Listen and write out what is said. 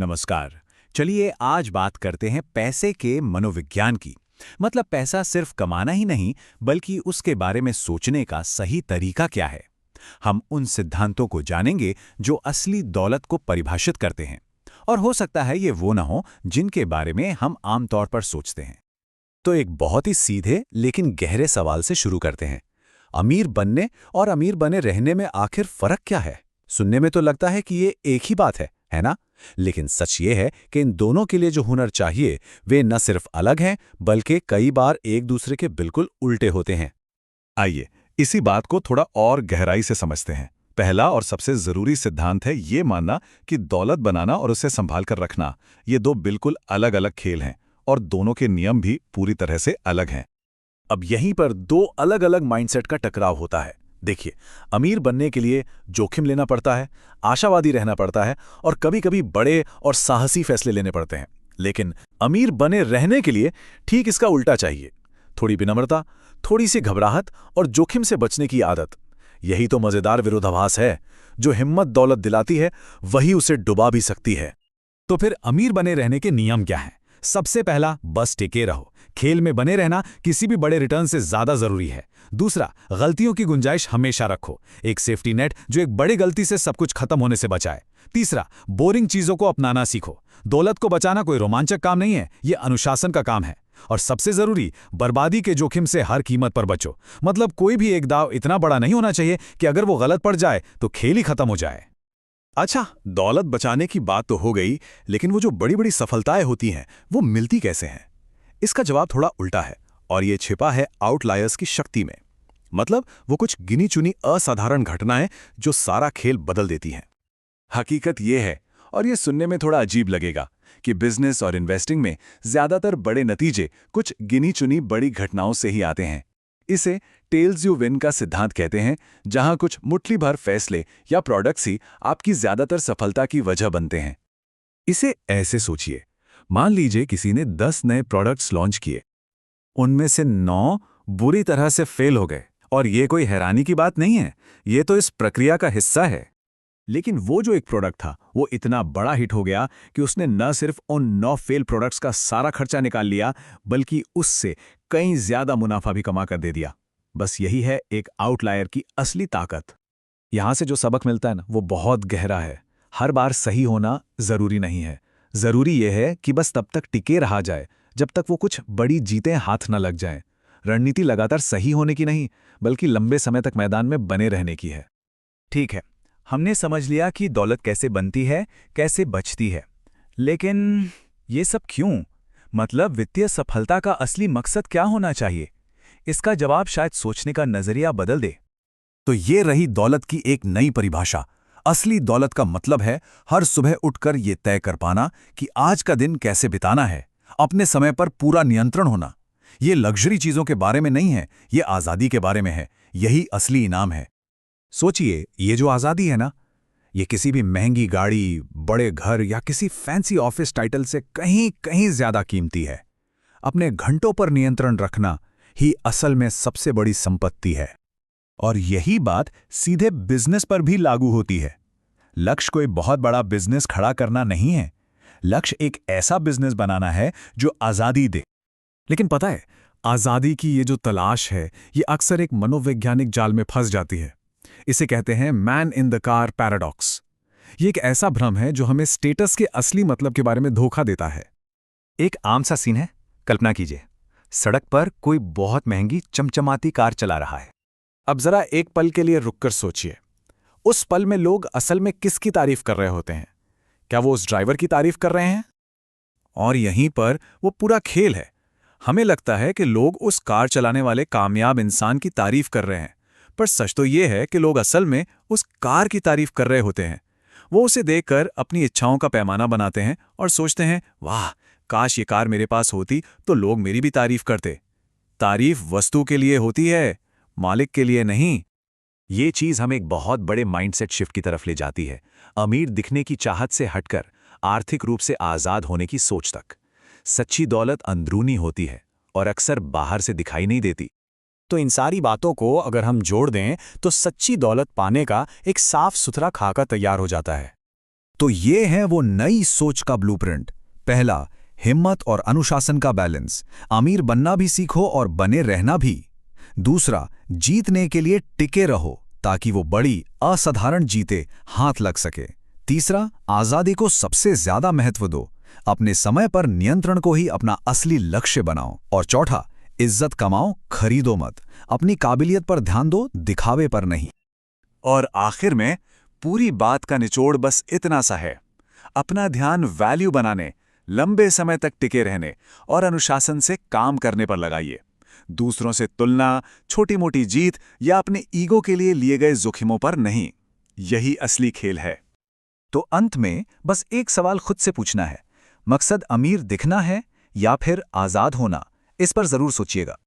नमस्कार। चलिए आज बात करते हैं पैसे के मनोविज्ञान की। मतलब पैसा सिर्फ कमाना ही नहीं, बल्कि उसके बारे में सोचने का सही तरीका क्या है। हम उन सिद्धांतों को जानेंगे जो असली दौलत को परिभाषित करते हैं। और हो सकता है ये वो ना हो जिनके बारे में हम आमतौर पर सोचते हैं। तो एक बहुत ही सीधे लेकिन गहरे सवाल से शुरू करते हैं। अमीर बनने और अमीर बने रहने में आखिर फर्क क्या है? सुनने में तो लगता है कि ये एक ही बात है ना? लेकिन सच ये है कि इन दोनों के लिए जो हुनर चाहिए वे न सिर्फ अलग हैं, बल्कि कई बार एक दूसरे के बिल्कुल उल्टे होते हैं। आइए इसी बात को थोड़ा और गहराई से समझते हैं। पहला और सबसे जरूरी सिद्धांत है ये मानना कि दौलत बनाना और उसे संभाल कर रखना ये दो बिल्कुल अलग अलग खेल हैं और दोनों के नियम भी पूरी तरह से अलग हैं। अब यहीं पर दो अलग अलग माइंडसेट का टकराव होता है। देखिए, अमीर बनने के लिए जोखिम लेना पड़ता है, आशावादी रहना पड़ता है और कभी-कभी बड़े और साहसी फैसले लेने पड़ते हैं। लेकिन अमीर बने रहने के लिए ठीक इसका उल्टा चाहिए। थोड़ी विनम्रता, थोड़ी सी घबराहट और जोखिम से बचने की आदत। यही तो मजेदार विरोधाभास है। जो हिम्मत दौलत दिलाती है, वही उसे डुबा भी सकती है। तो फिर अमीर बने रहने के नियम क्या हैं? सबसे पहला, बस टिके रहो। खेल में बने रहना किसी भी बड़े रिटर्न से ज्यादा जरूरी है। दूसरा, गलतियों की गुंजाइश हमेशा रखो, एक सेफ्टी नेट जो एक बड़ी गलती से सब कुछ खत्म होने से बचाए। तीसरा, बोरिंग चीजों को अपनाना सीखो। दौलत को बचाना कोई रोमांचक काम नहीं है, ये अनुशासन का काम है। और सबसे जरूरी, बर्बादी के जोखिम से हर कीमत पर बचो। मतलब कोई भी एक दाव इतना बड़ा नहीं होना चाहिए कि अगर वो गलत पड़ जाए तो खेल ही खत्म हो जाए। अच्छा, दौलत बचाने की बात तो हो गई, लेकिन वो जो बड़ी बड़ी सफलताएं होती हैं वो मिलती कैसे हैं? इसका जवाब थोड़ा उल्टा है और ये छिपा है आउटलायर्स की शक्ति में। मतलब वो कुछ गिनी चुनी असाधारण घटनाएं जो सारा खेल बदल देती हैं। हकीकत ये है, और ये सुनने में थोड़ा अजीब लगेगा, कि बिजनेस और इन्वेस्टिंग में ज्यादातर बड़े नतीजे कुछ गिनी चुनी बड़ी घटनाओं से ही आते हैं। इसे टेल्स यू विन का सिद्धांत कहते हैं, जहां कुछ मुट्ठी भर फैसले या प्रोडक्ट्स ही आपकी ज्यादातर सफलता की वजह बनते हैं। इसे ऐसे सोचिए, मान लीजिए किसी ने 10 नए प्रोडक्ट्स लॉन्च किए, उनमें से 9 बुरी तरह से फेल हो गए। और ये कोई हैरानी की बात नहीं है, ये तो इस प्रक्रिया का हिस्सा है। लेकिन वो जो एक प्रोडक्ट था वो इतना बड़ा हिट हो गया कि उसने न सिर्फ उन 9 फेल प्रोडक्ट्स का सारा खर्चा निकाल लिया, बल्कि उससे कहीं ज्यादा मुनाफा भी कमा कर दे दिया। बस यही है एक आउटलायर की असली ताकत। यहां से जो सबक मिलता है ना, वो बहुत गहरा है। हर बार सही होना जरूरी नहीं है। जरूरी यह है कि बस तब तक टिके रहा जाए जब तक वो कुछ बड़ी जीतें हाथ न लग जाएं। रणनीति लगातार सही होने की नहीं, बल्कि लंबे समय तक मैदान में बने रहने की है। ठीक है, हमने समझ लिया कि दौलत कैसे बनती है, कैसे बचती है। लेकिन ये सब क्यों? मतलब वित्तीय सफलता का असली मकसद क्या होना चाहिए? इसका जवाब शायद सोचने का नजरिया बदल दे। तो ये रही दौलत की एक नई परिभाषा। असली दौलत का मतलब है हर सुबह उठकर ये तय कर पाना कि आज का दिन कैसे बिताना है, अपने समय पर पूरा नियंत्रण होना। ये लग्जरी चीजों के बारे में नहीं है, ये आजादी के बारे में है। यही असली इनाम है। सोचिए, ये जो आजादी है ना, ये किसी भी महंगी गाड़ी, बड़े घर या किसी फैंसी ऑफिस टाइटल से कहीं कहीं ज्यादा कीमती है। अपने घंटों पर नियंत्रण रखना ही असल में सबसे बड़ी संपत्ति है। और यही बात सीधे बिजनेस पर भी लागू होती है। लक्ष्य कोई बहुत बड़ा बिजनेस खड़ा करना नहीं है। लक्ष्य एक ऐसा बिजनेस बनाना है जो आजादी दे। लेकिन पता है, आजादी की ये जो तलाश है, ये अक्सर एक मनोवैज्ञानिक जाल में फंस जाती है। इसे कहते हैं man in the car paradox. ये एक ऐसा भ्रम है जो हमें स्टेटस के असली मतलब के बारे में धोखा देता है। एक आम सा सीन है, कल्पना कीजिए। सड़क पर कोई बहुत महंगी चमचमाती कार चला रहा है। अब जरा एक पल के लिए रुककर सोचिए, उस पल में लोग असल में किसकी तारीफ कर रहे होते हैं? क्या वो उस ड्राइवर की तारीफ कर रहे हैं? और यहीं पर वो पूरा खेल है। हमें लगता है कि लोग उस कार चलाने वाले कामयाब इंसान की तारीफ कर रहे हैं, पर सच तो ये है कि लोग असल में उस कार की तारीफ कर रहे होते हैं। वो उसे देखकर अपनी इच्छाओं का पैमाना बनाते हैं और सोचते हैं, वाह, काश ये कार मेरे पास होती तो लोग मेरी भी तारीफ करते। तारीफ वस्तु के लिए होती है, मालिक के लिए नहीं। ये चीज हमें एक बहुत बड़े माइंडसेट शिफ्ट की तरफ ले जाती है। अमीर दिखने की चाहत से हटकर आर्थिक रूप से आजाद होने की सोच तक। सच्ची दौलत अंदरूनी होती है और अक्सर बाहर से दिखाई नहीं देती। तो इन सारी बातों को अगर हम जोड़ दें तो सच्ची दौलत पाने का एक साफ सुथरा खाका तैयार हो जाता है। तो ये है वो नई सोच का ब्लूप्रिंट। पहला, हिम्मत और अनुशासन का बैलेंस, अमीर बनना भी सीखो और बने रहना भी। दूसरा, जीतने के लिए टिके रहो ताकि वो बड़ी असाधारण जीते हाथ लग सके। तीसरा, आज़ादी को सबसे ज्यादा महत्व दो, अपने समय पर नियंत्रण को ही अपना असली लक्ष्य बनाओ। और चौथा, इज्जत कमाओ, खरीदो मत, अपनी काबिलियत पर ध्यान दो, दिखावे पर नहीं। और आखिर में पूरी बात का निचोड़ बस इतना सा है, अपना ध्यान वैल्यू बनाने, लंबे समय तक टिके रहने और अनुशासन से काम करने पर लगाइए। दूसरों से तुलना, छोटी मोटी जीत या अपने ईगो के लिए लिए गए जोखिमों पर नहीं। यही असली खेल है। तो अंत में बस एक सवाल खुद से पूछना है, मकसद अमीर दिखना है या फिर आज़ाद होना? इस पर जरूर सोचिएगा।